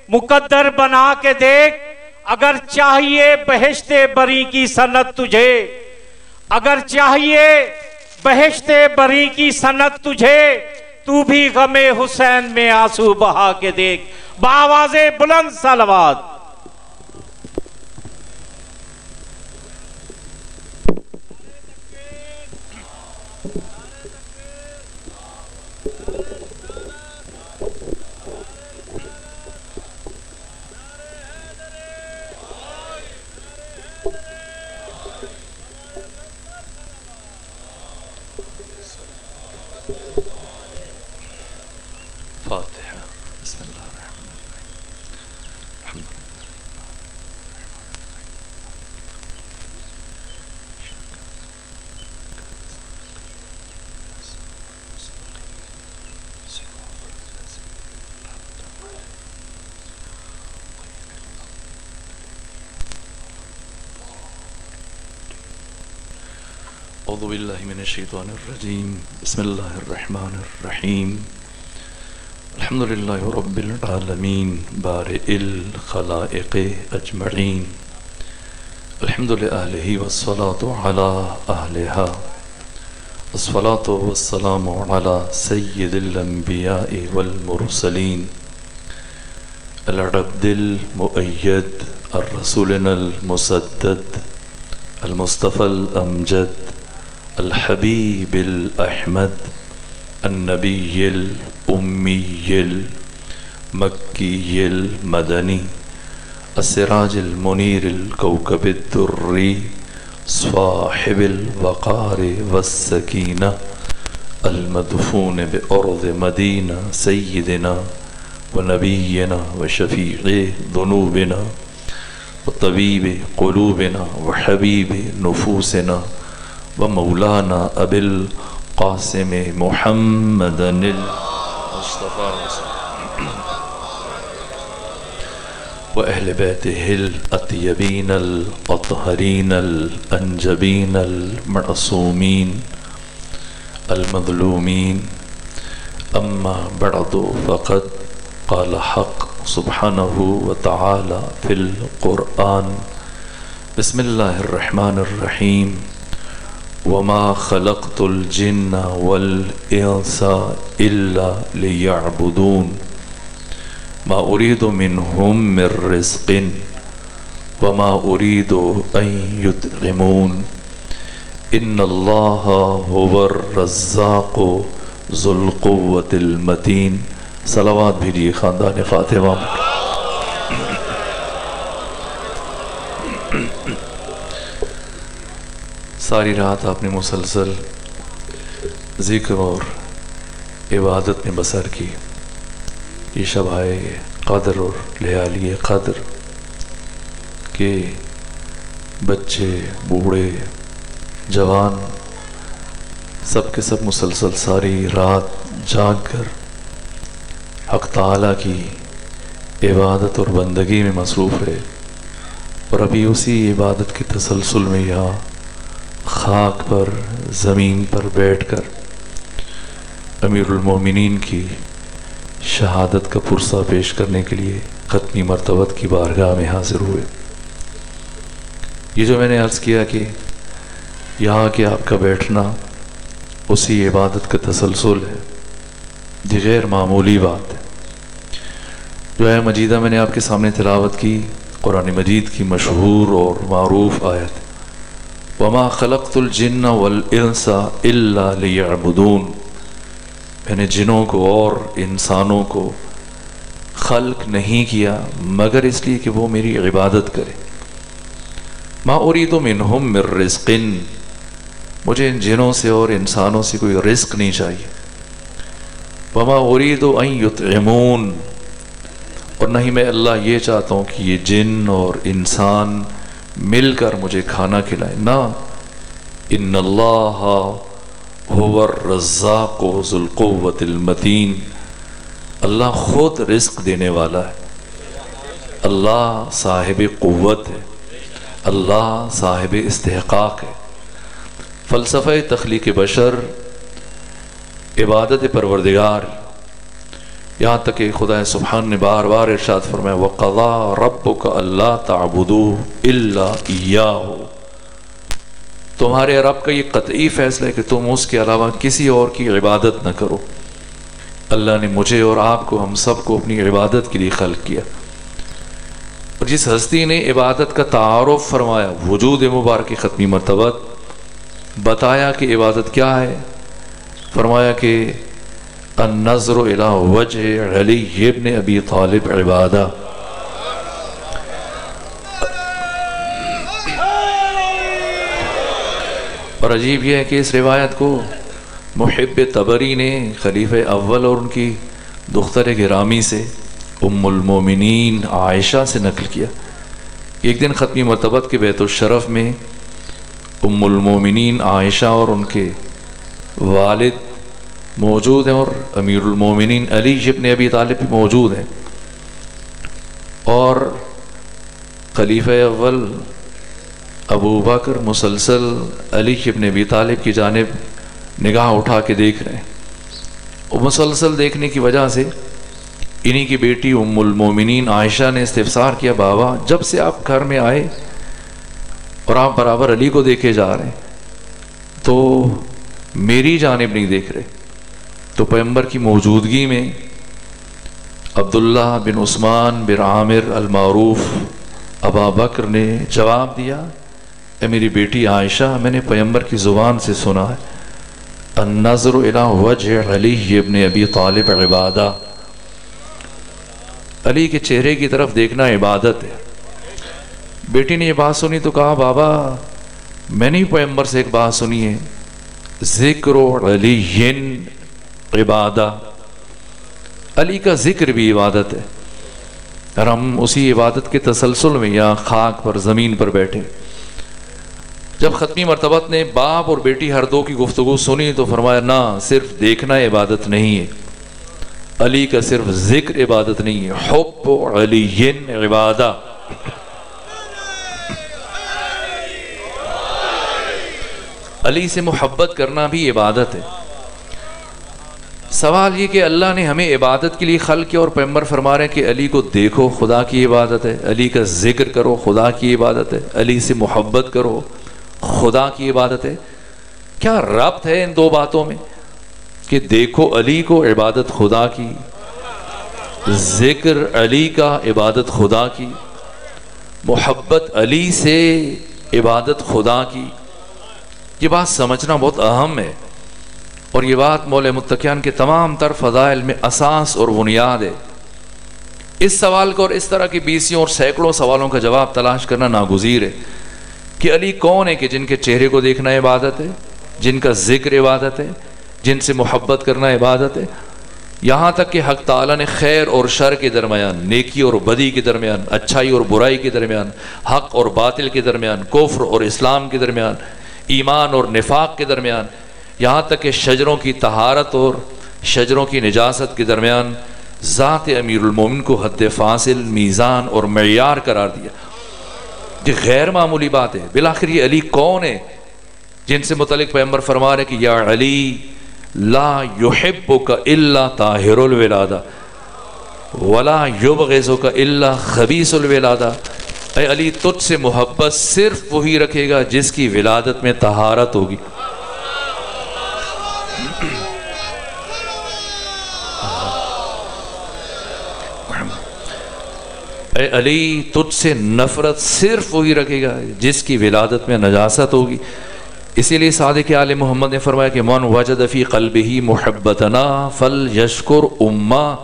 مقدر بنا کے دیکھ، اگر چاہیے بہشت بری کی سند تجھے، اگر چاہیے بہشت بری کی سند تجھے، تو بھی غم حسین میں آنسو بہا کے دیکھ۔ بآواز بلند صلوات۔ فاتحہ بسم اللہ الرحمن الرحیم اعوذ باللہ من الشیطان الرجیم بسم اللہ الرحمن الرحیم الحمدللہ رب العالمین بارئ الخلائق اجمعین الحمد للہ والصلاة علی اہلہا الصلاة والسلام علی سید الانبیاء والمرسلین العبد المؤید الرسولنا المسدد المصطفى الامجد الحبیب الاحمد النبی الأمی المکی المدنی السراج المنیر الكوكب الدری صاحب الوقار والسکینہ المدفون بأرض مدینہ سیدنا ونبینا وشفیع ذنوبنا وطبیب قلوبنا وحبیب نفوسنا ومولانا ابی القاسم محمد المصطفى وأهل بيته الأطيبين الأطهرين الأنجبين المعصومين المظلومين أما بعد فقد قال حق سبحانه وتعالى في القرآن بسم الله الرحمن الرحيم وما خلقت الجن والإنس إلا ليعبدون ما أريد منهم من رزق وما أريد أن يطعمون إن الله هو الرزاق ذو القوة المتين صلوات بھیجیے خاندان فاطمہ۔ ساری رات آپ نے مسلسل ذکر اور عبادت میں بسر کی۔ یہ شبائے قدر اور لیالی قدر کہ بچے بوڑھے جوان سب کے سب مسلسل ساری رات جاگ کر حق تعالیٰ کی عبادت اور بندگی میں مصروف ہے، اور ابھی اسی عبادت کے تسلسل میں یہاں خاک پر زمین پر بیٹھ کر امیر المومنین کی شہادت کا پرسہ پیش کرنے کے لیے ختمی مرتبت کی بارگاہ میں حاضر ہوئے۔ یہ جو میں نے عرض کیا کہ یہاں کے آپ کا بیٹھنا اسی عبادت کا تسلسل ہے، یہ غیر معمولی بات ہے۔ جو آیہ مجیدہ میں نے آپ کے سامنے تلاوت کی، قرآن مجید کی مشہور اور معروف آیت وَمَا خَلَقْتُ الْجِنَّ وَالْإِنسَ إِلَّا لِيَعْبُدُونَ، میں نے جنوں کو اور انسانوں کو خلق نہیں کیا مگر اس لیے کہ وہ میری عبادت کرے۔ مَا أُرِيدُ مِنْهُمْ مِنْ رِزْقٍ، مجھے ان جنوں سے اور انسانوں سے کوئی رزق نہیں چاہیے۔ وَمَا أُرِيدُ أَن يُطْعِمُونَ، اور نہیں میں اللہ یہ چاہتا ہوں کہ یہ جن اور انسان مل کر مجھے کھانا کھلائیں، نہ، ان اللہ هو الرزاق ذو القوة المتین، اللہ خود رزق دینے والا ہے، اللہ صاحب قوت ہے، اللہ صاحب استحقاق ہے۔ فلسفہ تخلیق بشر عبادت پروردگار یہاں تک کہ خدا سبحان نے بار بار ارشاد فرمایا وَقَضَىٰ رَبُّكَ أَلَّا تَعْبُدُوا إِلَّا إِيَّاهُ، تمہارے رب کا یہ قطعی فیصلہ ہے کہ تم اس کے علاوہ کسی اور کی عبادت نہ کرو۔ اللہ نے مجھے اور آپ کو، ہم سب کو اپنی عبادت کے لیے خلق کیا، اور جس ہستی نے عبادت کا تعارف فرمایا، وجود مبارک ختمی مرتبہ بتایا کہ عبادت کیا ہے، فرمایا کہ النظر الی وجہ علی ابن ابی طالب عبادہ۔ اور عجیب یہ ہے کہ اس روایت کو محب طبری نے خلیفہ اول اور ان کی دختر گرامی سے ام المومنین عائشہ سے نقل کیا۔ ایک دن ختمی مرتبت کے بیت الشرف میں ام المومنین عائشہ اور ان کے والد موجود ہیں، اور امیر المومنین علی ابن ابی طالب بھی موجود ہیں، اور خلیفہ اول ابو بکر مسلسل علی ابن ابی طالب کی جانب نگاہ اٹھا کے دیکھ رہے ہیں، اور مسلسل دیکھنے کی وجہ سے انہی کی بیٹی ام المومنین عائشہ نے استفسار کیا، بابا جب سے آپ گھر میں آئے اور آپ برابر علی کو دیکھے جا رہے ہیں تو میری جانب نہیں دیکھ رہے؟ تو پیغمبر کی موجودگی میں عبداللہ بن عثمان بن عامر المعروف ابا بکر نے جواب دیا، اے میری بیٹی عائشہ، میں نے پیغمبر کی زبان سے سنا ہے النظر الی وجہ علی ابن ابی طالب عبادہ، علی کے چہرے کی طرف دیکھنا عبادت ہے۔ بیٹی نے یہ بات سنی تو کہا، بابا میں نے پیغمبر سے ایک بات سنی ہے، ذکر علی عبادہ، علی کا ذکر بھی عبادت ہے، اور ہم اسی عبادت کے تسلسل میں یہاں خاک پر زمین پر بیٹھے۔ جب ختمی مرتبت نے باپ اور بیٹی ہر دو کی گفتگو سنی تو فرمایا، نہ صرف دیکھنا عبادت نہیں ہے، علی کا صرف ذکر عبادت نہیں ہے، حب علی عبادہ۔ علی سے محبت کرنا بھی عبادت ہے۔ سوال یہ کہ اللہ نے ہمیں عبادت کے لیے خلق کیا، اور پیغمبر فرما رہے ہیں کہ علی کو دیکھو خدا کی عبادت ہے، علی کا ذکر کرو خدا کی عبادت ہے، علی سے محبت کرو خدا کی عبادت ہے۔ کیا ربط ہے ان دو باتوں میں کہ دیکھو علی کو عبادت خدا کی، ذکر علی کا عبادت خدا کی، محبت علی سے عبادت خدا کی؟ یہ بات سمجھنا بہت اہم ہے، اور یہ بات مولا متقیان کے تمام تر فضائل میں اساس اور بنیاد ہے۔ اس سوال کو اور اس طرح کی بیسیوں اور سینکڑوں سوالوں کا جواب تلاش کرنا ناگزیر ہے کہ علی کون ہے کہ جن کے چہرے کو دیکھنا عبادت ہے، جن کا ذکر عبادت ہے، جن سے محبت کرنا عبادت ہے، یہاں تک کہ حق تعالیٰ نے خیر اور شر کے درمیان، نیکی اور بدی کے درمیان، اچھائی اور برائی کے درمیان، حق اور باطل کے درمیان، کفر اور اسلام کے درمیان، ایمان اور نفاق کے درمیان، یہاں تک کہ شجروں کی طہارت اور شجروں کی نجاست کے درمیان ذات امیر المومن کو حد فاصل، میزان اور معیار قرار دیا۔ یہ غیر معمولی بات ہے۔ بالآخر یہ علی کون ہے جن سے متعلق پیغمبر فرما رہے کہ یا علی لا یحبک الا طاہر الولادہ ولا یبغضک الا خبیث الولادہ، اے علی تجھ سے محبت صرف وہی رکھے گا جس کی ولادت میں طہارت ہوگی۔ اے علی تجھ سے نفرت صرف وہی رکھے گا جس کی ولادت میں نجاست ہوگی۔ اسی لیے صادق آل محمد نے فرمایا کہ من وجد فی قلبہ محبتنا فلیشکر امہ،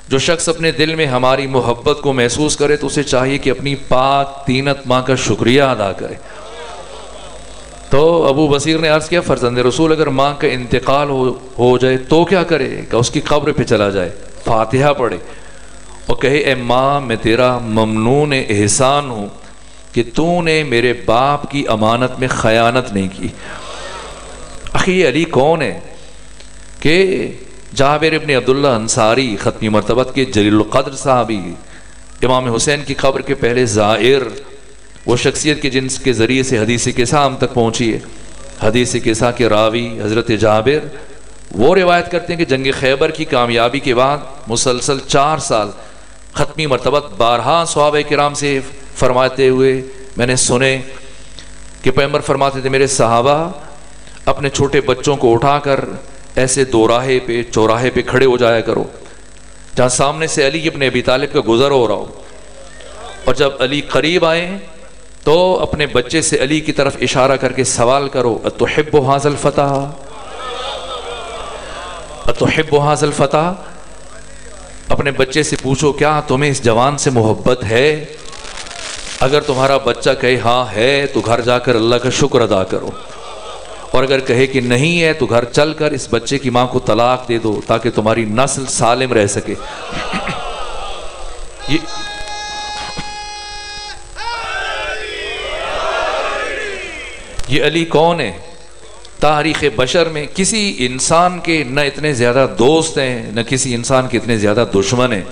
جو شخص اپنے دل میں ہماری محبت کو محسوس کرے تو اسے چاہیے کہ اپنی پاک تینت ماں کا شکریہ ادا کرے۔ تو ابو بصیر نے عرض کیا، فرزند رسول اگر ماں کا انتقال ہو جائے تو کیا کرے؟ کہ اس کی قبر پہ چلا جائے، فاتحہ پڑھے اور کہے اے ماں میں تیرا ممنون احسان ہوں کہ تو نے میرے باپ کی امانت میں خیانت نہیں کی۔ آخر یہ علی کون ہے کہ جابر ابن عبداللہ انصاری ختمی مرتبت کے جلیل القدر صحابی، امام حسین کی قبر کے پہلے زائر، وہ شخصیت کے جن کے ذریعے سے حدیث قصہ ہم تک پہنچی ہے۔ حدیث قصہ کے راوی حضرت جابر وہ روایت کرتے ہیں کہ جنگ خیبر کی کامیابی کے بعد مسلسل 4 سال ختمی مرتبہ بارہا صحابہ کرام سے فرماتے ہوئے میں نے سنے کہ پیغمبر فرماتے تھے میرے صحابہ اپنے چھوٹے بچوں کو اٹھا کر ایسے دوراہے پہ چوراہے پہ کھڑے ہو جایا کرو جہاں سامنے سے علی ابن ابی طالب کا گزر ہو رہا ہو، اور جب علی قریب آئے تو اپنے بچے سے علی کی طرف اشارہ کر کے سوال کرو اتحب ھذا الفتح، اتحب ھذا الفتح، اپنے بچے سے پوچھو کیا تمہیں اس جوان سے محبت ہے؟ اگر تمہارا بچہ کہے ہاں ہے تو گھر جا کر اللہ کا شکر ادا کرو، اور اگر کہے کہ نہیں ہے تو گھر چل کر اس بچے کی ماں کو طلاق دے دو تاکہ تمہاری نسل سالم رہ سکے۔ یہ علی کون ہے؟ تاریخ بشر میں کسی انسان کے نہ اتنے زیادہ دوست ہیں نہ کسی انسان کے اتنے زیادہ دشمن ہیں۔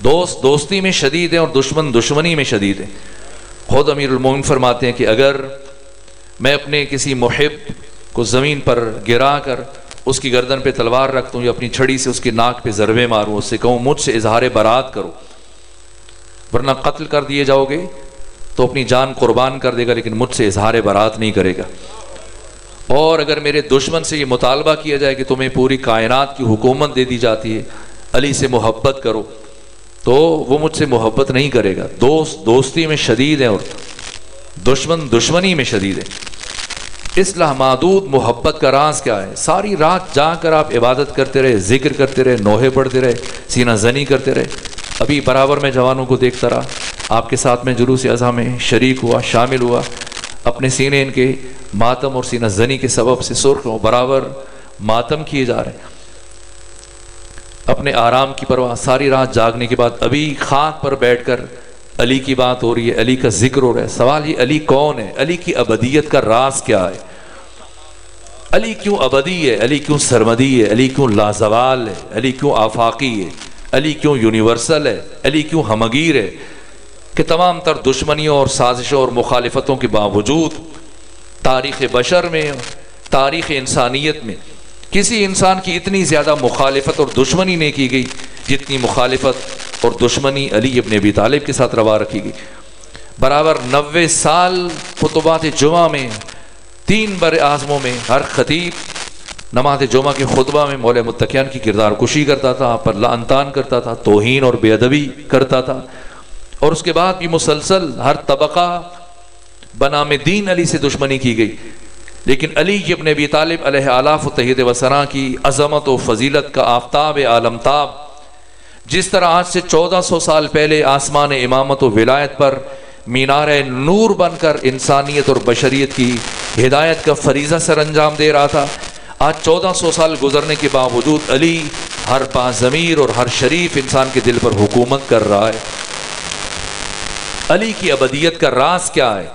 دوست دوستی میں شدید ہیں اور دشمن دشمنی میں شدید ہیں۔ خود امیر المومنین فرماتے ہیں کہ اگر میں اپنے کسی محب کو زمین پر گرا کر اس کی گردن پہ تلوار رکھ دوں یا اپنی چھڑی سے اس کی ناک پہ ضربے ماروں، اس سے کہوں مجھ سے اظہار برات کرو ورنہ قتل کر دیے جاؤ گے، تو اپنی جان قربان کر دے گا لیکن مجھ سے اظہار برات نہیں کرے گا۔ اور اگر میرے دشمن سے یہ مطالبہ کیا جائے کہ تمہیں پوری کائنات کی حکومت دے دی جاتی ہے، علی سے محبت کرو، تو وہ مجھ سے محبت نہیں کرے گا۔ دوست دوستی میں شدید ہیں اور دشمن دشمنی میں شدید ہے۔ اس لامحدود محبت کا راز کیا ہے؟ ساری رات جا کر آپ عبادت کرتے رہے، ذکر کرتے رہے، نوحے پڑھتے رہے، سینہ زنی کرتے رہے۔ ابھی برابر میں جوانوں کو دیکھتا رہا، آپ کے ساتھ میں جلوس اضحیٰ میں شریک ہوا، شامل ہوا، اپنے سینے ان کے ماتم اور سینہ زنی کے سبب سے سرخ ہو، برابر ماتم کیے جا رہے ہیں۔ اپنے آرام کی پرواہ، ساری رات جاگنے کے بعد ابھی خاک پر بیٹھ کر علی کی بات ہو رہی ہے، علی کا ذکر ہو رہا ہے۔ سوال یہ علی کون ہے؟ علی کی ابدیت کا راز کیا ہے؟ علی کیوں ابدی ہے؟ علی کیوں سرمدی ہے؟ علی کیوں لازوال ہے؟ علی کیوں آفاقی ہے؟ علی کیوں یونیورسل ہے؟ علی کیوں ہمگیر ہے کہ تمام تر دشمنیوں اور سازشوں اور مخالفتوں کے باوجود تاریخ بشر میں، تاریخ انسانیت میں کسی انسان کی اتنی زیادہ مخالفت اور دشمنی نہیں کی گئی جتنی مخالفت اور دشمنی علی ابن ابی طالب کے ساتھ روا رکھی گئی۔ برابر 90 سال خطبات جمعہ میں 3 بر اعظموں میں ہر خطیب نماز جمعہ کے خطبہ میں مولا متقیان کی کردار کشی کرتا تھا، آپ پر لعن طعن کرتا تھا، توہین اور بے ادبی کرتا تھا، اور اس کے بعد بھی مسلسل ہر طبقہ بنام دین علی سے دشمنی کی گئی۔ لیکن علی ابن ابی طالب علیہ آلاف و تحید و ثنا کی عظمت و فضیلت کا آفتاب عالمتاب جس طرح آج سے 1400 سال پہلے آسمان امامت و ولایت پر مینار نور بن کر انسانیت اور بشریت کی ہدایت کا فریضہ سر انجام دے رہا تھا، آج 1400 سال گزرنے کے باوجود علی ہر باضمیر اور ہر شریف انسان کے دل پر حکومت کر رہا ہے۔ علی کی ابدیت کا راز کیا ہے؟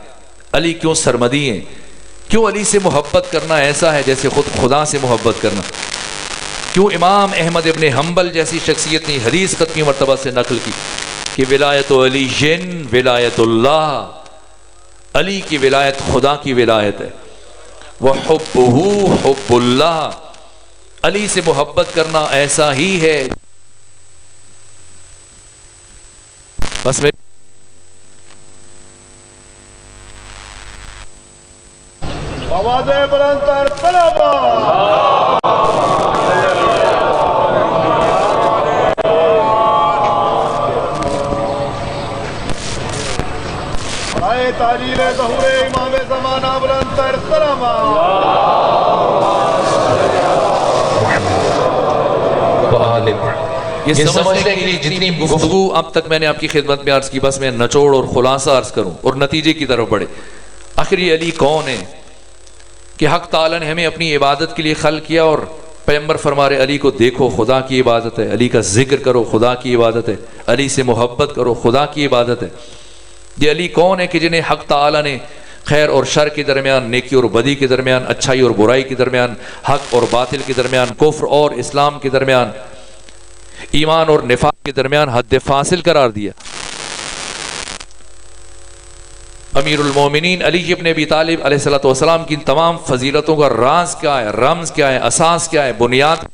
علی کیوں سرمدی ہیں؟ کیوں علی سے محبت کرنا ایسا ہے جیسے خود خدا سے محبت کرنا؟ کیوں امام احمد ابن حنبل جیسی شخصیت نے حدیث ختمی مرتبہ سے نقل کی کہ ولایت علی ولایت اللہ، علی کی ولایت خدا کی ولایت ہے، وحبہ حب اللہ، علی سے محبت کرنا ایسا ہی ہے۔ بس میں آواز بلند تر طلبا برائے تعجیل ظہور امام زمانہ بلند تر طلبا۔ یہ سمجھنے کے لیے جتنی گفتگو اب تک میں نے آپ کی خدمت میں عرض کی، بس میں نچوڑ اور خلاصہ عرض کروں اور نتیجے کی طرف بڑھے۔ آخر یہ علی کون ہے کہ حق تعالی نے ہمیں اپنی عبادت کے لیے خلق کیا، اور پیغمبر فرما رہے علی کو دیکھو خدا کی عبادت ہے، علی کا ذکر کرو خدا کی عبادت ہے، علی سے محبت کرو خدا کی عبادت ہے۔ یہ علی کون ہے کہ جنہیں حق تعالی نے خیر اور شر کے درمیان، نیکی اور بدی کے درمیان، اچھائی اور برائی کے درمیان، حق اور باطل کے درمیان، کفر اور اسلام کے درمیان، ایمان اور نفاق کے درمیان حد فاصل قرار دیا۔ امیر المومنین علی ابن ابی طالب علیہ الصلوۃ والسلام کی ان تمام فضیلتوں کا راز کیا ہے، رمز کیا ہے، اساس کیا ہے، بنیاد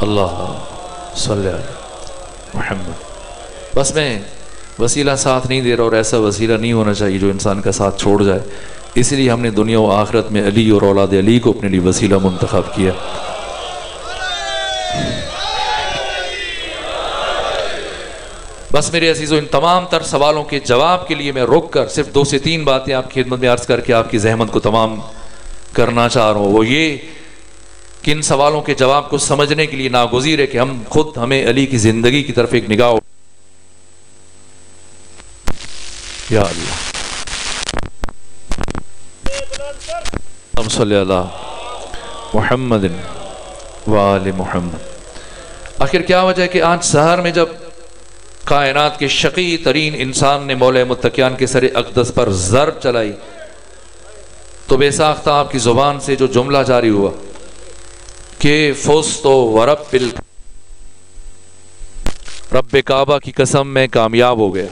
اللہ صلی علی محمد۔ بس میں وسیلہ ساتھ نہیں دے رہا، اور ایسا وسیلہ نہیں ہونا چاہیے جو انسان کا ساتھ چھوڑ جائے، اس لیے ہم نے دنیا و آخرت میں علی اور اولاد علی کو اپنے لیے وسیلہ منتخب کیا۔ بس میرے عزیزو، ان تمام تر سوالوں کے جواب کے لیے میں رک کر صرف 2 سے 3 باتیں آپ کی خدمت میں عرض کر کے آپ کی زحمت کو تمام کرنا چاہ رہا ہوں۔ وہ یہ کہ ان سوالوں کے جواب کو سمجھنے کے لیے ناگزیر ہے کہ ہمیں علی کی زندگی کی طرف ایک نگاہ یا اللہ ہم صلی اللہ محمد وآل محمد۔ آخر کیا وجہ ہے کہ آج سحر میں جب کائنات کے شقی ترین انسان نے مولا متقیان کے سر اقدس پر ضرب چلائی تو بے ساختہ آپ کی زبان سے جو جملہ جاری ہوا کہ فزت ورب رب کعبہ کی قسم میں کامیاب ہو گیا،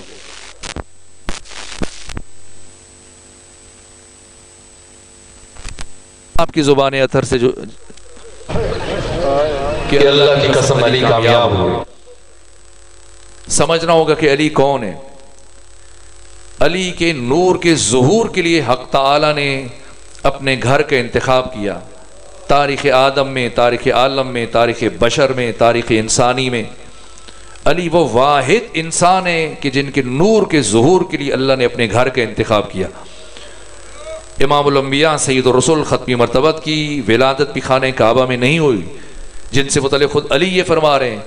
آپ کی زبان اطہر سے جو کہ اللہ کی قسم علی کامیاب ہو گیا۔ سمجھنا ہوگا کہ علی کون ہے۔ علی کے نور کے ظہور کے لیے حق تعالی نے اپنے گھر کا انتخاب کیا۔ تاریخ آدم میں، تاریخ عالم میں، تاریخ بشر میں، تاریخ انسانی میں علی وہ واحد انسان ہے کہ جن کے نور کے ظہور کے لیے اللہ نے اپنے گھر کا انتخاب کیا۔ امام الانبیاء سید الرسول ختمی مرتبت کی ولادت بھی خانہ کعبہ میں نہیں ہوئی، جن سے متعلق خود علی یہ فرما رہے ہیں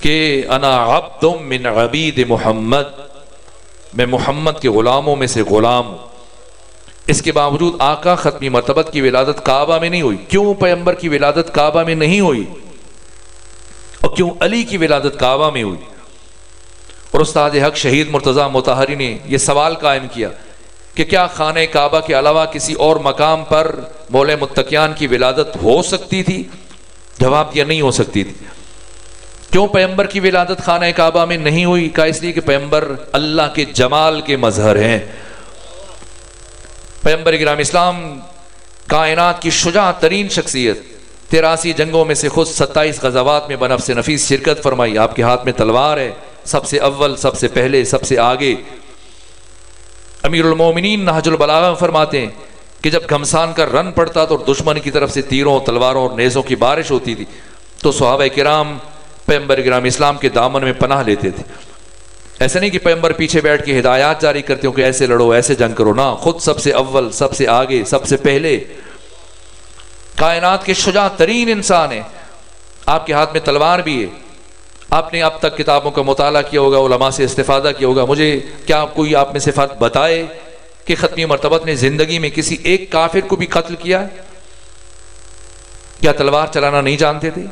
کہ انا عبد من عبید محمد، میں محمد کے غلاموں میں سے غلام ہوں۔ اس کے باوجود آقا ختمی مرتبت کی ولادت کعبہ میں نہیں ہوئی۔ کیوں پیغمبر کی ولادت کعبہ میں نہیں ہوئی اور کیوں علی کی ولادت کعبہ میں ہوئی؟ اور استاد حق شہید مرتضیٰ مطہری نے یہ سوال قائم کیا کہ کیا خانہ کعبہ کے علاوہ کسی اور مقام پر مولا متقیان کی ولادت ہو سکتی تھی؟ جواب دیا نہیں ہو سکتی تھی۔ کیوں پیغمبر کی ولادت خانہ کعبہ میں نہیں ہوئی؟ کہا اس لیے کہ پیغمبر اللہ کے جمال کے مظہر ہیں۔ پیغمبر اکرام اسلام کائنات کی شجاع ترین شخصیت، 83 جنگوں میں سے خود 27 غزوات میں بنفس نفیس شرکت فرمائی۔ آپ کے ہاتھ میں تلوار ہے، سب سے اول، سب سے پہلے، سب سے آگے۔ امیر المومنین نہج البلاغہ میں فرماتے ہیں کہ جب گھمسان کا رن پڑتا تو دشمن کی طرف سے تیروں، تلواروں اور نیزوں کی بارش ہوتی تھی تو صحابہ کرام پیغمبر اکرام اسلام کے دامن میں پناہ لیتے تھے۔ ایسا نہیں کہ پیغمبر پیچھے بیٹھ کے ہدایات جاری کرتے ہوں کہ ایسے لڑو، ایسے جنگ کرو، نہ، خود سب سے اول، سب سے آگے، سب سے پہلے، کائنات کے شجاع ترین انسان ہیں۔ آپ کے ہاتھ میں تلوار بھی ہے۔ آپ نے اب تک کتابوں کا مطالعہ کیا ہوگا، علماء سے استفادہ کیا ہوگا۔ مجھے کیا کوئی آپ میں سے فرد بتائے کہ ختمی مرتبت نے زندگی میں کسی ایک کافر کو بھی قتل کیا ہے؟ کیا تلوار چلانا نہیں جانتے تھے؟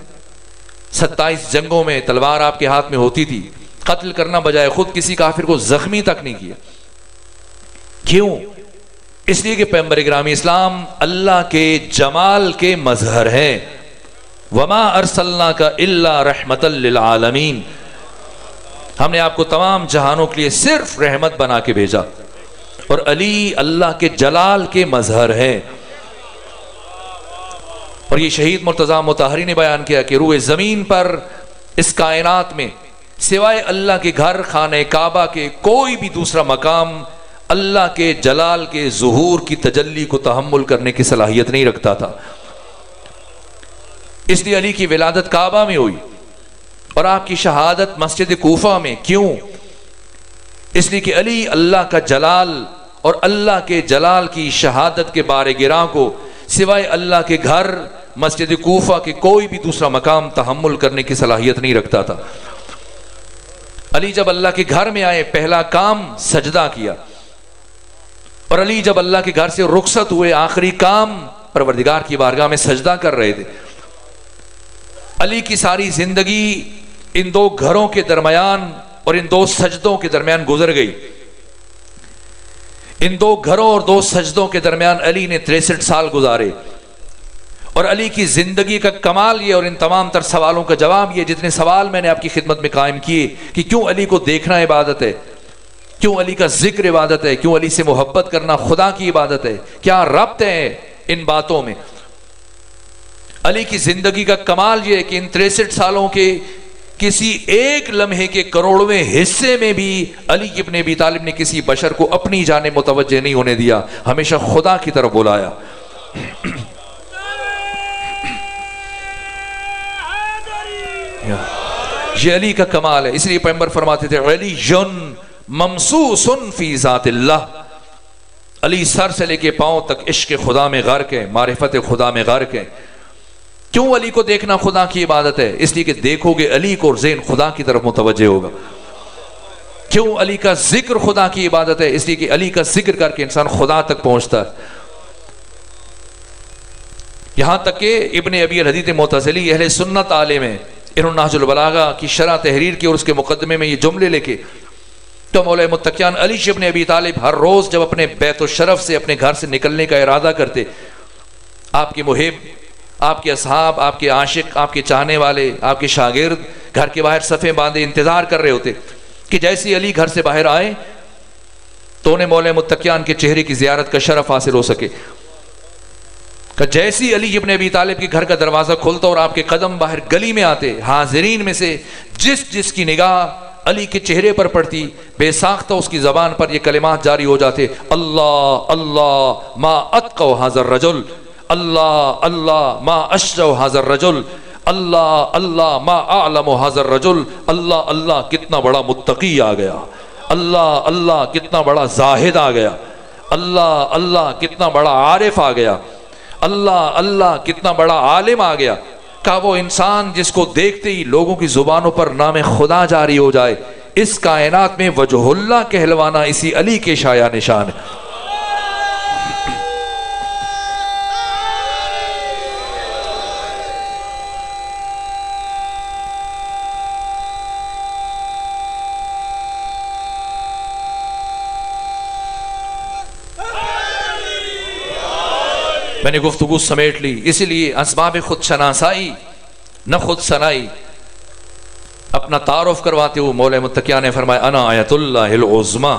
27 جنگوں میں تلوار آپ کے ہاتھ میں ہوتی تھی، قتل کرنا بجائے خود کسی کافر کو زخمی تک نہیں کیا۔ کیوں؟ اس لیے کہ پیغمبر اکرام اسلام اللہ کے جمال کے مظہر ہیں۔ وما ارسلناک الا رحمت للعالمین، ہم نے آپ کو تمام جہانوں کے لیے صرف رحمت بنا کے بھیجا۔ اور علی اللہ کے جلال کے مظہر ہے۔ اور یہ شہید مرتضیٰ مطہری نے بیان کیا کہ روئے زمین پر اس کائنات میں سوائے اللہ کے گھر خانہ کعبہ کے کوئی بھی دوسرا مقام اللہ کے جلال کے ظہور کی تجلی کو تحمل کرنے کی صلاحیت نہیں رکھتا تھا۔ اس لیے علی کی ولادت کعبہ میں ہوئی اور آپ کی شہادت مسجد کوفہ میں۔ کیوں؟ اس لیے کہ علی اللہ کا جلال اور اللہ کے جلال کی شہادت کے بارے گراں کو سوائے اللہ کے گھر مسجد کوفہ کے کوئی بھی دوسرا مقام تحمل کرنے کی صلاحیت نہیں رکھتا تھا۔ علی جب اللہ کے گھر میں آئے پہلا کام سجدہ کیا، اور علی جب اللہ کے گھر سے رخصت ہوئے آخری کام پروردگار کی بارگاہ میں سجدہ کر رہے تھے۔ علی کی ساری زندگی ان دو گھروں کے درمیان اور ان دو سجدوں کے درمیان گزر گئی. ان دو گھروں اور دو سجدوں کے درمیان علی نے 63 سال گزارے. اور علی کی زندگی کا کمال یہ، اور ان تمام تر سوالوں کا جواب یہ، جتنے سوال میں نے آپ کی خدمت میں قائم کیے کہ کیوں علی کو دیکھنا عبادت ہے، کیوں علی کا ذکر عبادت ہے، کیوں علی سے محبت کرنا خدا کی عبادت ہے، کیا ربط ہے ان باتوں میں. علی کی زندگی کا کمال یہ ہے کہ ان 63 سالوں کے کسی ایک لمحے کے کروڑویں حصے میں بھی علی ابن ابی طالب نے کسی بشر کو اپنی جانب متوجہ نہیں ہونے دیا، ہمیشہ خدا کی طرف بلایا. یہ علی کا کمال ہے. اس لیے پیغمبر فرماتے تھے علی ممسوس فی ذات اللہ. علی سر سے لے کے پاؤں تک عشق خدا میں غرق ہے، معرفت خدا میں غرق ہے. کیوں علی کو دیکھنا خدا کی عبادت ہے؟ اس لیے کہ دیکھو گے علی کو اور ذہن خدا کی طرف متوجہ ہوگا. کیوں علی کا ذکر خدا کی عبادت ہے؟ اس لیے کہ علی کا ذکر کر کے انسان خدا تک پہنچتا ہے. یہاں تک کہ ابن ابی الحدیث معتزلی اہل سنت عالم ہیں، انہوں نے نہج البلاغہ کی شرح تحریر کی اور اس کے مقدمے میں یہ جملے لکھے تو مولا متقیان علی ابن ابی طالب ہر روز جب اپنے بیت الشرف سے اپنے گھر سے نکلنے کا ارادہ کرتے، آپ کے محب، آپ کے اصحاب، آپ کے عاشق، آپ کے چاہنے والے، آپ کے شاگرد گھر کے باہر صفیں باندھے انتظار کر رہے ہوتے کہ جیسے علی گھر سے باہر آئے تو انہیں مولا متقیان کے چہرے کی زیارت کا شرف حاصل ہو سکے. کہ جیسی علی ابن ابی طالب کے گھر کا دروازہ کھلتا اور آپ کے قدم باہر گلی میں آتے، حاضرین میں سے جس کی نگاہ علی کے چہرے پر پڑتی، بے ساختہ اس کی زبان پر یہ کلمات جاری ہو جاتے، اللہ اللہ ما اتقوا ھذا الرجل، اللہ اللہ ما اشجع ھذا الرجل، اللہ اللہ ما اعلم ھذا الرجل. اللہ اللہ کتنا بڑا متقی آ گیا، اللہ اللہ کتنا بڑا زاہد آ گیا، اللہ اللہ کتنا بڑا عارف آ گیا، اللہ اللہ کتنا بڑا عالم آ گیا. کا وہ انسان جس کو دیکھتے ہی لوگوں کی زبانوں پر نام خدا جاری ہو جائے. اس کائنات میں وجہ اللہ کہلوانا اسی علی کے شایع نشان ہے. میں نے گفتگو سمیٹ لی، اسی لیے اسباب خود شناسائی نہ خود سنائی اپنا تعارف کرواتے ہوئے مولا متقیان نے فرمایا انا آیت اللہ العظمی،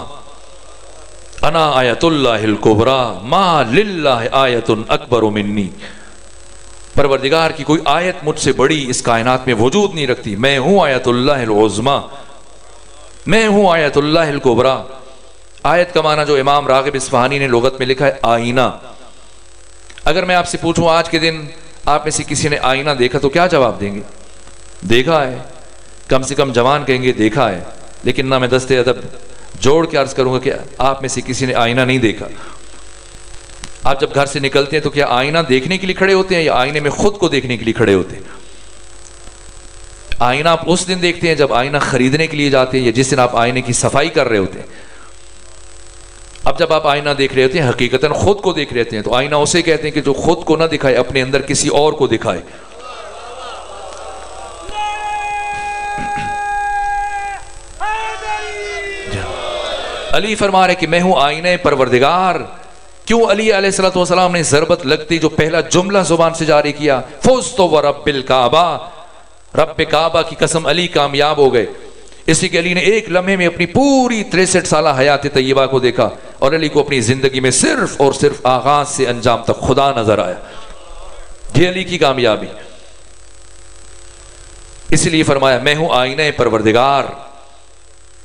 انا آیت اللہ الکبریٰ، ما للہ آیت اکبر منی. پروردگار کی کوئی آیت مجھ سے بڑی اس کائنات میں وجود نہیں رکھتی. میں ہوں آیت اللہ العظمی، میں ہوں آیت اللہ الکبریٰ. آیت کا معنی جو امام راغب اصفہانی نے لغت میں لکھا ہے آئینہ. اگر میں آپ سے پوچھوں آج کے دن آپ میں سے کسی نے آئینہ دیکھا تو کیا جواب دیں گے؟ دیکھا ہے. کم سے کم جوان کہیں گے دیکھا ہے. لیکن نہ میں دستے ادب جوڑ کے عرض کروں گا کہ آپ میں سے کسی نے آئینہ نہیں دیکھا. آپ جب گھر سے نکلتے ہیں تو کیا آئینہ دیکھنے کے لیے کھڑے ہوتے ہیں یا آئینے میں خود کو دیکھنے کے لیے کھڑے ہوتے ہیں؟ آئینہ آپ اس دن دیکھتے ہیں جب آئینہ خریدنے کے لیے جاتے ہیں یا جس دن آپ آئینے کی صفائی کر رہے ہوتے ہیں. اب جب آپ آئینہ دیکھ رہے ہوتے ہیں حقیقتاً خود کو دیکھ رہے ہوتے ہیں تو آئینہ اسے کہتے ہیں کہ جو خود کو نہ دکھائے، اپنے اندر کسی اور کو دکھائے. علی فرما رہے کہ میں ہوں آئینہ پروردگار. کیوں علی علیہ الصلوۃ والسلام نے ضربت لگتی جو پہلا جملہ زبان سے جاری کیا، فزت ورب الکعبہ، رب کعبہ کی قسم علی کامیاب ہو گئے. اس لیے کہ علی نے ایک لمحے میں اپنی پوری 63 سالہ حیات طیبہ کو دیکھا اور علی کو اپنی زندگی میں صرف اور صرف آغاز سے انجام تک خدا نظر آیا. یہ علی کی کامیابی. اسی لیے فرمایا میں ہوں آئینہ پروردگار.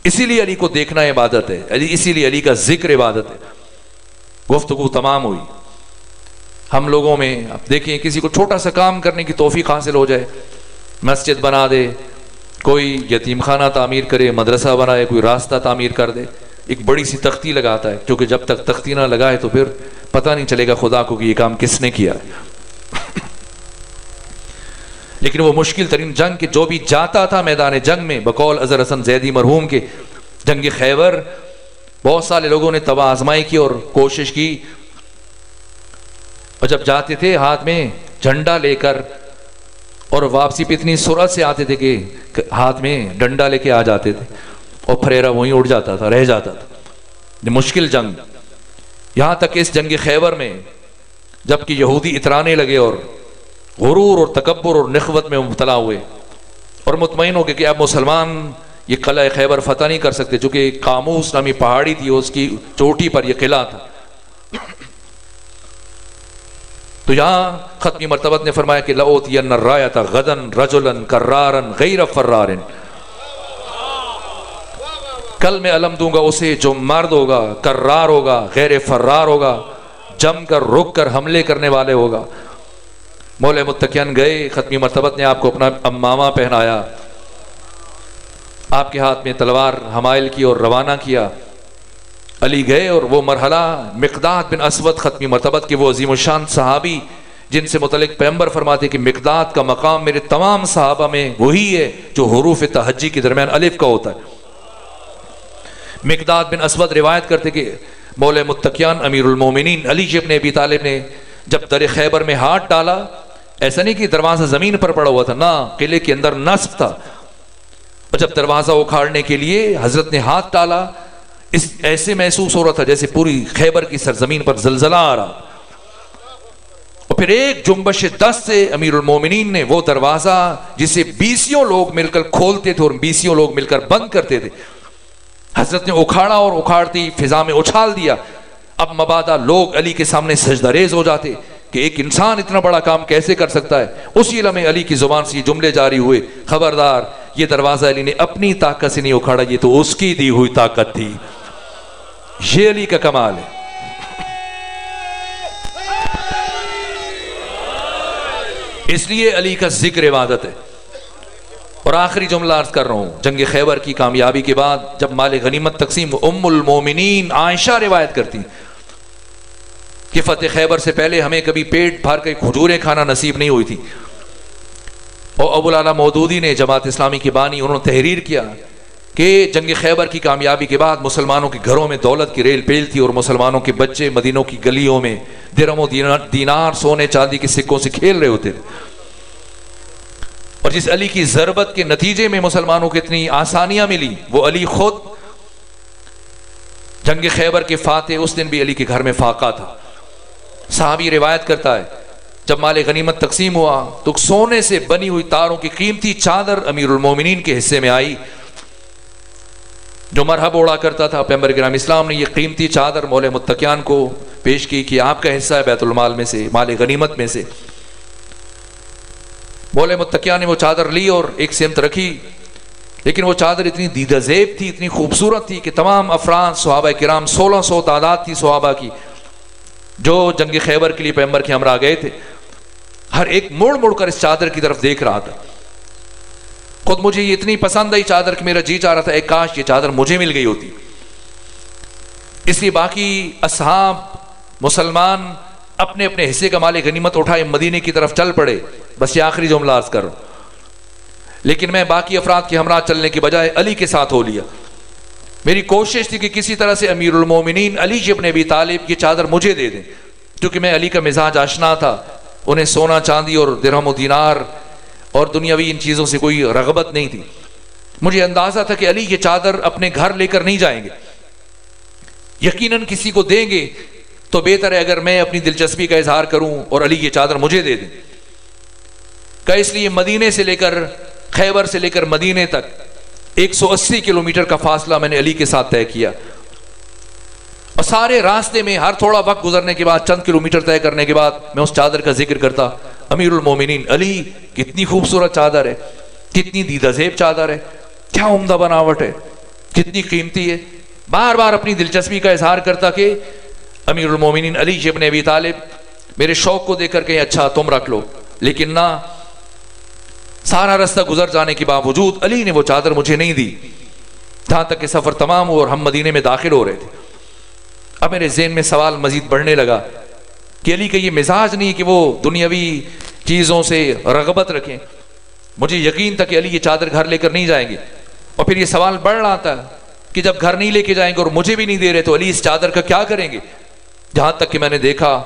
اسی لیے علی کو دیکھنا عبادت ہے، اسی لیے علی کا ذکر عبادت ہے. گفتگو تمام ہوئی. ہم لوگوں میں اب دیکھیں کسی کو چھوٹا سا کام کرنے کی توفیق حاصل ہو جائے، مسجد بنا دے، کوئی یتیم خانہ تعمیر کرے، مدرسہ بنائے، کوئی راستہ تعمیر کر دے، ایک بڑی سی تختی لگاتا ہے کیونکہ جب تک تختی نہ لگائے تو پھر پتہ نہیں چلے گا خدا کو کہ یہ کام کس نے کیا ہے. لیکن وہ مشکل ترین جنگ کے جو بھی جاتا تھا میدان جنگ میں، بقول اظہر حسن زیدی مرحوم کے، جنگ خیبر، بہت سارے لوگوں نے تباہ آزمائی کی اور کوشش کی، اور جب جاتے تھے ہاتھ میں جھنڈا لے کر اور واپسی پہ اتنی سرعت سے آتے تھے کہ ہاتھ میں ڈنڈا لے کے آ جاتے تھے. اور پھریرا وہیں اڑ جاتا تھا، رہ جاتا تھا. یہ مشکل جنگ، یہاں تک کہ اس جنگ خیبر میں جب کہ یہودی اترانے لگے اور غرور اور تکبر اور نخوت میں مبتلا ہوئے اور مطمئن ہو گئے کہ اب مسلمان یہ قلعہ خیبر فتح نہیں کر سکتے، چونکہ قاموس نامی پہاڑی تھی، اس کی چوٹی پر یہ قلعہ تھا. تو یہاں ختمی مرتبت نے فرمایا کہ لَأُوتِيَنَّ الرَّايَةَ غَدًا رَجُلًا كَرَّارًا غَيْرَ فَرَّارٍ، کل میں علم دوں گا اسے جو مرد ہوگا، کرار ہوگا، غیر فرار ہوگا، جم کر رک کر حملے کرنے والے ہوگا. مولا متقین گئے، ختمی مرتبت نے آپ کو اپنا امامہ پہنایا، آپ کے ہاتھ میں تلوار حمائل کی اور روانہ کیا. علی گئے اور وہ مرحلہ مقداد بن اسود ختمی مرتبت کے وہ عظیم الشان صحابی جن سے متعلق پیغمبر فرماتے کہ مقداد کا مقام میرے تمام صحابہ میں وہی ہے جو حروف تہجی کے درمیان الف کا ہوتا ہے. مقداد بن اسود روایت کرتے کہ مولا متقیان امیر المومنین علی ابن ابی طالب نے جب در خیبر میں ہاتھ ڈالا، ایسا نہیں کہ دروازہ زمین پر پڑا ہوا تھا، نہ، قلعے کے اندر نصب تھا، اور جب دروازہ اکھاڑنے کے لیے حضرت نے ہاتھ ڈالا، اس ایسے محسوس ہو رہا تھا جیسے پوری خیبر کی سرزمین پر زلزلہ آ رہا. اور پھر ایک جنبش دست سے امیر المومنین نے وہ دروازہ جسے 20 لوگ مل کر کھولتے تھے اور 20 لوگ مل کر بند کرتے تھے، حضرت نے اکھاڑا اور اکھاڑتی فضا میں اچھال دیا. اب مبادا لوگ علی کے سامنے سجدہ ریز ہو جاتے کہ ایک انسان اتنا بڑا کام کیسے کر سکتا ہے. اسی لمحے علی کی زبان سے یہ جملے جاری ہوئے، خبردار، یہ دروازہ علی نے اپنی طاقت سے نہیں اکھاڑا، یہ تو اس کی دی ہوئی طاقت تھی. یہ علی کا کمال ہے. اس لیے علی کا ذکر عبادت ہے. اور آخری جملہ عرض کر رہا ہوں، جنگ خیبر کی کامیابی کے بعد جب مال غنیمت تقسیم، ام المومنین عائشہ روایت کرتی کہ فتح خیبر سے پہلے ہمیں کبھی پیٹ بھر کے کھجوریں کھانا نصیب نہیں ہوئی تھی. اور ابو العلا مودودی نے، جماعت اسلامی کے بانی، انہوں نے تحریر کیا کہ جنگ خیبر کی کامیابی کے بعد مسلمانوں کے گھروں میں دولت کی ریل پیل تھی اور مسلمانوں کے بچے مدینوں کی گلیوں میں درہم و دینار سونے چاندی کے سکوں سے کھیل رہے ہوتے تھے. اور جس علی کی ضربت کے نتیجے میں مسلمانوں کو اتنی آسانیاں ملی، وہ علی خود جنگ خیبر کے فاتح، اس دن بھی علی کے گھر میں فاقہ تھا. صحابی روایت کرتا ہے جب مال غنیمت تقسیم ہوا تو سونے سے بنی ہوئی تاروں کی قیمتی چادر امیر المومنین کے حصے میں آئی. جو مرحب اوڑا کرتا تھا، پیغمبر کرام اسلام نے یہ قیمتی چادر مولا متقیان کو پیش کی کہ آپ کا حصہ ہے بیت المال میں سے، مال غنیمت میں سے. مولا متقیان نے وہ چادر لی اور ایک سمت رکھی، لیکن وہ چادر اتنی دیدہ زیب تھی، اتنی خوبصورت تھی کہ تمام افراد صحابہ کرام، 1600 تعداد تھی صحابہ کی جو جنگ خیبر کے لیے پیغمبر کے ہمراہ گئے تھے، ہر ایک مڑ مڑ کر اس چادر کی طرف دیکھ رہا تھا. خود مجھے یہ اتنی پسند آئی چادر کہ میرا جی چاہ رہا تھا ایک کاش یہ چادر مجھے مل گئی ہوتی. اس لیے باقی اصحاب مسلمان اپنے اپنے حصے کا مال غنیمت اٹھائے مدینے کی طرف چل پڑے. بس یہ آخری جملہ عرض کر رہا ہوں، لیکن میں باقی افراد کے ہمراہ چلنے کے بجائے علی کے ساتھ ہو لیا. میری کوشش تھی کہ کسی طرح سے امیر المومنین علی ابن ابی طالب کی چادر مجھے دے دیں، کیونکہ میں علی کا مزاج آشنا تھا. انہیں سونا چاندی اور درہم و دینار اور دنیاوی ان چیزوں سے کوئی رغبت نہیں تھی. مجھے اندازہ تھا کہ علی یہ چادر اپنے گھر لے کر نہیں جائیں گے، یقیناً کسی کو دیں گے، تو بہتر ہے اگر میں اپنی دلچسپی کا اظہار کروں اور علی یہ چادر مجھے دے دیں. کہ اس لیے مدینے سے لے کر خیبر سے لے کر مدینے تک 180 کلومیٹر کا فاصلہ میں نے علی کے ساتھ طے کیا. اور سارے راستے میں ہر تھوڑا وقت گزرنے کے بعد، چند کلومیٹر طے کرنے کے بعد، میں اس چادر کا ذکر کرتا، امیر المومنین علی، کتنی خوبصورت چادر ہے، کتنی دیدہ زیب چادر ہے، کیا عمدہ بناوٹ ہے، کتنی قیمتی ہے. بار بار اپنی دلچسپی کا اظہار کرتا کہ امیر المومنین علی ابن ابی طالب میرے شوق کو دیکھ کر کہیں اچھا تم رکھ لو، لیکن نہ. سارا راستہ گزر جانے کے باوجود علی نے وہ چادر مجھے نہیں دی، جہاں تک کہ سفر تمام ہوا اور ہم مدینے میں داخل ہو رہے تھے. اب میرے ذہن میں سوال مزید بڑھنے لگا کہ علی کا یہ مزاج نہیں کہ وہ دنیاوی چیزوں سے رغبت رکھیں. مجھے یقین تھا کہ علی یہ چادر گھر لے کر نہیں جائیں گے. اور پھر یہ سوال بڑھ رہا تھا کہ جب گھر نہیں لے کے جائیں گے اور مجھے بھی نہیں دے رہے تو علی اس چادر کا کیا کریں گے. جہاں تک کہ میں نے دیکھا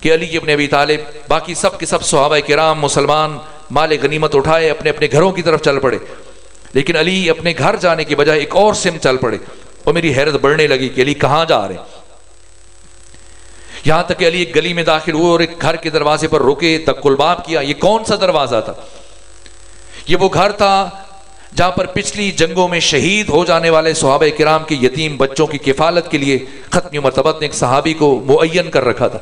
کہ علی ابن ابی طالب، باقی سب کے سب صحابہ کرام مسلمان مال غنیمت اٹھائے اپنے اپنے گھروں کی طرف چل پڑے، لیکن علی اپنے گھر جانے کی بجائے ایک اور سمت چل پڑے، اور میری حیرت بڑھنے لگی کہ علی کہاں جا رہے ہیں۔ یہاں تک کہ علی ایک گلی میں داخل ہوئے اور ایک گھر کے دروازے پر رکے، تقلباب کیا۔ یہ کون سا دروازہ تھا؟ یہ وہ گھر تھا جہاں پر پچھلی جنگوں میں شہید ہو جانے والے صحابہ کرام کے یتیم بچوں کی کفالت کے لیے ختم مرتبت نے ایک صحابی کو معین کر رکھا تھا۔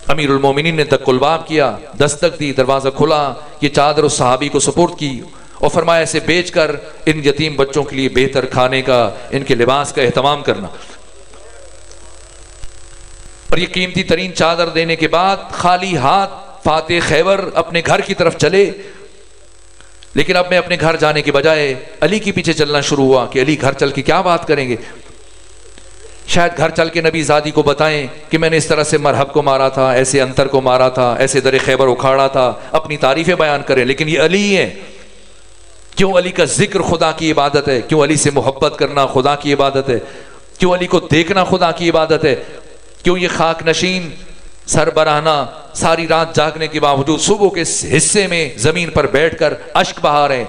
امیر المومنین نے تقلباب کیا، دستک دی، دروازہ کھلا، یہ چادر اس صحابی کو سپرد کی اور فرمایا اسے بیچ کر ان یتیم بچوں کے لیے بہتر کھانے کا، ان کے لباس کا اہتمام کرنا۔ اور یہ قیمتی ترین چادر دینے کے بعد خالی ہاتھ فاتح خیبر اپنے گھر کی طرف چلے، لیکن اب میں اپنے گھر جانے کے بجائے علی کے پیچھے چلنا شروع ہوا کہ علی گھر چل کے کیا بات کریں گے، شاید گھر چل کے نبی زادی کو بتائیں کہ میں نے اس طرح سے مرحب کو مارا تھا، ایسے انتر کو مارا تھا، ایسے در خیبر اکھاڑا تھا، اپنی تعریفیں بیان کریں۔ لیکن یہ علی ہیں، کیوں علی کا ذکر خدا کی عبادت ہے، کیوں علی سے محبت کرنا خدا کی عبادت ہے، کیوں علی کو دیکھنا خدا کی عبادت ہے، کیوں یہ خاک نشین سر برہنہ ساری رات جاگنے کے باوجود صبح کے حصے میں زمین پر بیٹھ کر اشک بہا رہے ہیں۔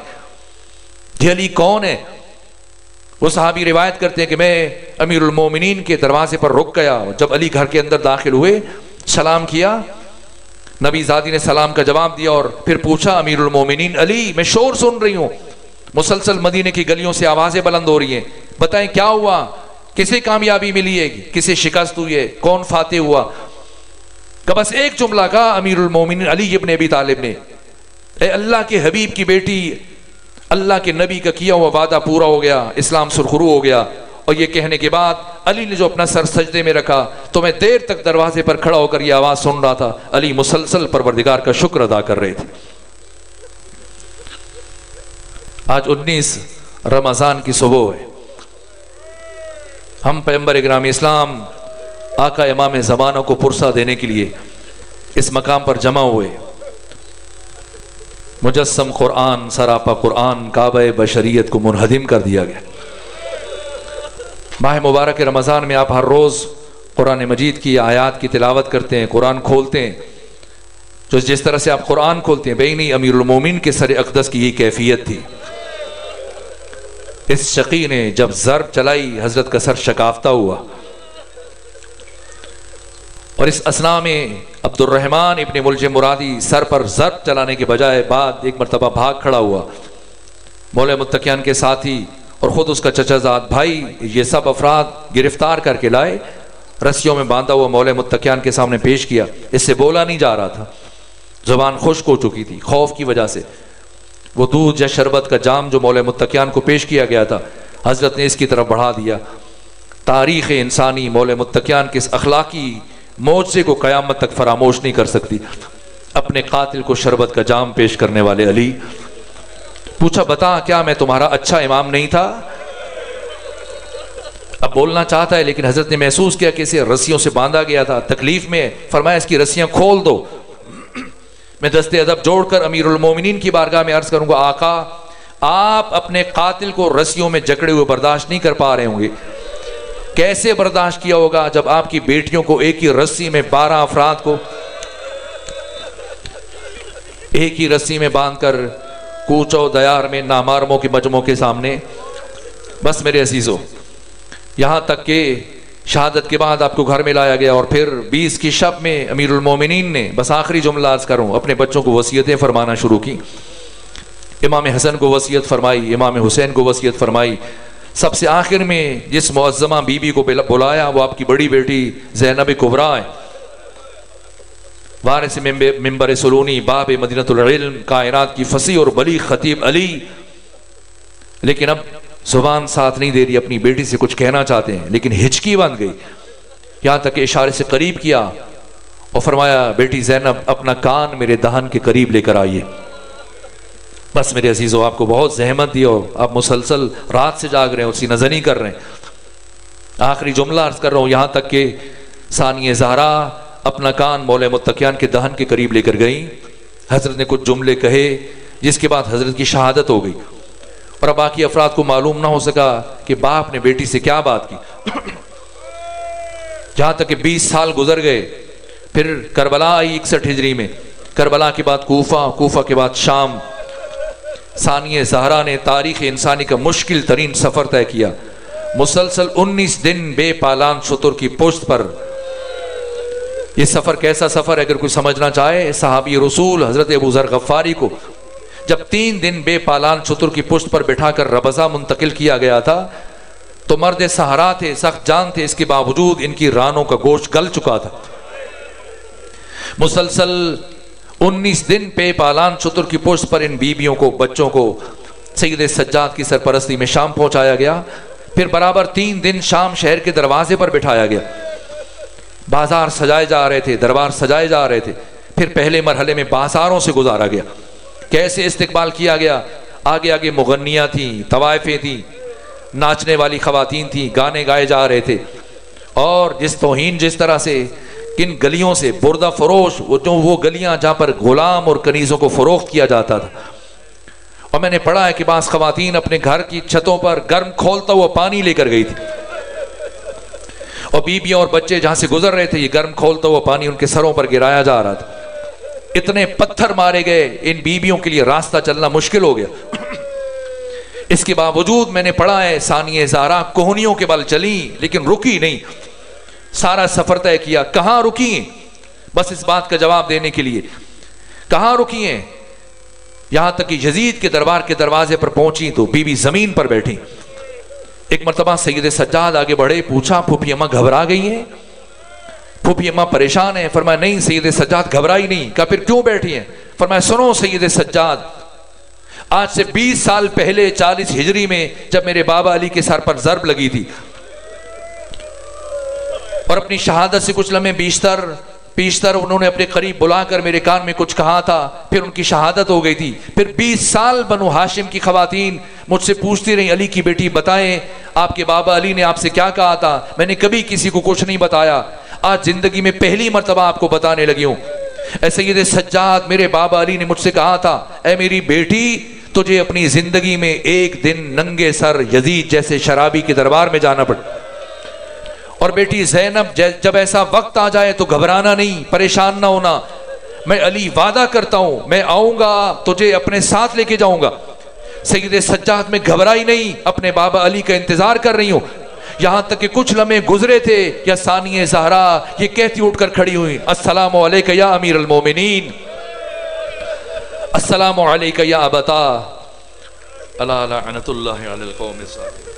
یہ علی کون ہے؟ وہ صحابی روایت کرتے ہیں کہ میں امیر المومنین کے دروازے پر رک گیا، جب علی گھر کے اندر داخل ہوئے سلام کیا، نبی زادی نے سلام کا جواب دیا اور پھر پوچھا امیر المومنین علی میں شور سن رہی ہوں، مسلسل مدینے کی گلیوں سے آوازیں بلند ہو رہی ہیں، بتائیں کیا ہوا، کسے کامیابی ملی ہے، کسے شکست ہوئی ہے، کون فاتح ہوا؟ کہ بس ایک جملہ کہا امیر المومنین علی ابن ابی طالب نے، اے اللہ کے حبیب کی بیٹی، اللہ کے نبی کا کیا ہوا وعدہ پورا ہو گیا، اسلام سرخرو ہو گیا۔ اور یہ کہنے کے بعد علی نے جو اپنا سر سجدے میں رکھا تو میں دیر تک دروازے پر کھڑا ہو کر یہ آواز سن رہا تھا، علی مسلسل پروردگار کا شکر ادا کر رہے تھے۔ آج 19 رمضان کی صبح ہے، ہم پیغمبر گرامی اسلام آقا امام زمانہ کو پرسہ دینے کے لیے اس مقام پر جمع ہوئے۔ مجسم قرآن، سراپا قرآن، کعبہ بشریت کو منہدم کر دیا گیا۔ ماہ مبارک رمضان میں آپ ہر روز قرآن مجید کی آیات کی تلاوت کرتے ہیں، قرآن کھولتے ہیں، جو جس طرح سے آپ قرآن کھولتے ہیں بینی امیر المومنین کے سر اقدس کی یہ کیفیت تھی۔ اس شقی نے جب ضرب چلائی حضرت کا سر شکافتہ ہوا، اور اس اسنا میں عبد الرحمن ابن ملجم مرادی سر پر ضرب چلانے کے بجائے بعد ایک مرتبہ بھاگ کھڑا ہوا۔ مولا متقیان کے ساتھی اور خود اس کا چچا زاد بھائی یہ سب افراد گرفتار کر کے لائے، رسیوں میں باندھا ہوا مولا متقیان کے سامنے پیش کیا۔ اس سے بولا نہیں جا رہا تھا، زبان خشک ہو چکی تھی خوف کی وجہ سے۔ وہ دودھ یا شربت کا جام جو مولا متقیان کو پیش کیا گیا تھا، حضرت نے اس کی طرف بڑھا دیا۔ تاریخ انسانی مولا متقیان کے اس اخلاقی معجزے کو قیامت تک فراموش نہیں کر سکتی۔ اپنے قاتل کو شربت کا جام پیش کرنے والے علی، پوچھا بتا کیا میں تمہارا اچھا امام نہیں تھا؟ اب بولنا چاہتا ہے لیکن حضرت نے محسوس کیا کہ اسے رسیوں سے باندھا گیا تھا، تکلیف میں، فرمایا اس کی رسیاں کھول دو۔ میں دست ادب جوڑ کر امیر المومنین کی بارگاہ میں عرض کروں گا آقا آپ اپنے قاتل کو رسیوں میں جکڑے ہوئے برداشت نہیں کر پا رہے ہوں گے، کیسے برداشت کیا ہوگا جب آپ کی بیٹیوں کو ایک ہی رسی میں 12 افراد کو ایک ہی رسی میں باندھ کر کوچو دیار میں نامارموں کے مجموعوں کے سامنے۔ بس میرے عزیزو، یہاں تک کہ شہادت کے بعد آپ کو گھر میں لایا گیا اور پھر 20 کی شب میں امیر المومنین نے، بس آخری جملہ عرض کروں، اپنے بچوں کو وصیتیں فرمانا شروع کی۔ امام حسن کو وصیت فرمائی، امام حسین کو وصیت فرمائی، سب سے آخر میں جس معظمہ بی بی کو بلایا وہ آپ کی بڑی بیٹی زینب کبریٰ ہے، وارث منبر سلونی، باب مدینۃ العلم، کائنات کی فصیح اور بلیغ خطیب علی۔ لیکن اب زبان ساتھ نہیں دے رہی، اپنی بیٹی سے کچھ کہنا چاہتے ہیں لیکن ہچکی بن گئی، یہاں تک کہ اشارے سے قریب کیا اور فرمایا بیٹی زینب اپنا کان میرے دہن کے قریب لے کر آئیے۔ بس میرے عزیزو، آپ کو بہت زحمت دی اور آپ مسلسل رات سے جاگ رہے ہیں، اسی نظر نہیں کر رہے ہیں۔ آخری جملہ عرض کر رہا ہوں، یہاں تک کہ ثانیہ زہرا اپنا کان مولا متقیان کے دہن کے قریب لے کر گئیں۔ حضرت نے کچھ جملے کہے جس کے بعد حضرت کی شہادت ہو گئی، اور اب باقی افراد کو معلوم نہ ہو سکا کہ باپ نے بیٹی سے کیا بات کی۔ جہاں تک کہ 20 سال گزر گئے، پھر کربلا آئی 61 ہجری میں، کربلا کے بعد کوفہ، کوفہ کے بعد شام، ثانیہ زہرا نے تاریخ انسانی کا مشکل ترین سفر طے کیا، مسلسل 19 دن بے پالان شتر کی پشت پر۔ یہ سفر کیسا سفر ہے اگر کوئی سمجھنا چاہے، صحابی رسول حضرت ابو ذر غفاری کو جب 3 دن بے پالان شتر کی پشت پر بٹھا کر ربضہ منتقل کیا گیا تھا تو مرد صحرا تھے، سخت جان تھے، اس کے باوجود ان کی رانوں کا گوشت گل چکا تھا۔ مسلسل 19 دن پے پالان شتر کی پشت پر ان بیویوں کو، بچوں کو سید سجاد کی سرپرستی میں شام پہنچایا گیا۔ پھر برابر 3 دن شام شہر کے دروازے پر بٹھایا گیا۔ بازار سجائے جا رہے تھے، دربار سجائے جا رہے تھے۔ پھر پہلے مرحلے میں بازاروں سے گزارا گیا، کیسے استقبال کیا گیا۔ آگے آگے مغنیاں تھیں، طوائفیں تھیں، ناچنے والی خواتین تھیں، گانے گائے جا رہے تھے، اور جس توہین جس طرح سے کن گلیوں سے بردہ فروش، وہ گلیاں جہاں پر غلام اور کنیزوں کو فروخت کیا جاتا تھا۔ اور میں نے پڑھا ہے کہ بعض خواتین اپنے گھر کی چھتوں پر گرم کھولتا ہوا پانی لے کر گئی تھی، اور بیویاں اور بچے جہاں سے گزر رہے تھے یہ گرم کھولتا ہوا پانی ان کے سروں پر گرایا جا رہا تھا۔ اتنے پتھر مارے گئے، ان بیویوں کے لیے راستہ چلنا مشکل ہو گیا۔ اس کے باوجود میں نے پڑھا ہے ثانیہ زہرا کوہنیوں کے بل چلی لیکن رکی نہیں، سارا سفر طے کیا۔ کہاں رکی ہیں؟ بس اس بات کا جواب دینے کے لیے، کہاں رکی ہیں؟ یہاں تک کہ یزید کے دربار کے دروازے پر پہنچی تو بی بی زمین پر بیٹھی۔ ایک مرتبہ سید سجاد آگے بڑھے، پوچھا پھوپھی اماں گھبرا گئی ہیں؟ پھوپھی اماں پریشان ہیں؟ فرمایا نہیں سید سجاد گھبرائی نہیں۔ کہا پھر کیوں بیٹھی ہیں؟ فرمایا سنو سید سجاد، آج سے 20 سال پہلے 40 ہجری میں جب میرے بابا علی کے سر پر ضرب لگی تھی اور اپنی شہادت سے کچھ لمحے پیشتر انہوں نے اپنے قریب بلا کر میرے کان میں کچھ کہا تھا، پھر ان کی شہادت ہو گئی تھی۔ پھر 20 سال بنو ہاشم کی خواتین مجھ سے پوچھتی رہی علی کی بیٹی بتائیں آپ کے بابا علی نے آپ سے کیا کہا تھا؟ میں نے کبھی کسی کو کچھ نہیں بتایا، آج زندگی میں پہلی مرتبہ آپ کو بتانے لگی ہوں۔ اے سید سجاد، میرے بابا علی نے مجھ سے کہا تھا اے میری بیٹی تجھے اپنی زندگی میں ایک دن ننگے سر یزید جیسے شرابی کے دربار میں جانا پڑے، اور بیٹی زینب جب ایسا وقت آ جائے تو گھبرانا نہیں، پریشان نہ ہونا، میں علی وعدہ کرتا ہوں میں آؤں گا تجھے اپنے ساتھ لے کے جاؤں گا۔ سید سجاد میں گھبرائی نہیں، اپنے بابا علی کا انتظار کر رہی ہوں، یہاں تک کہ کچھ لمحے گزرے تھے یا ثانیہ زہرا یہ کہتی اٹھ کر کھڑی ہوئی السلام علیکہ یا امیر المومنین، السلام علیکہ یا ابتا، الا لعنت اللہ علی القوم الظالمین۔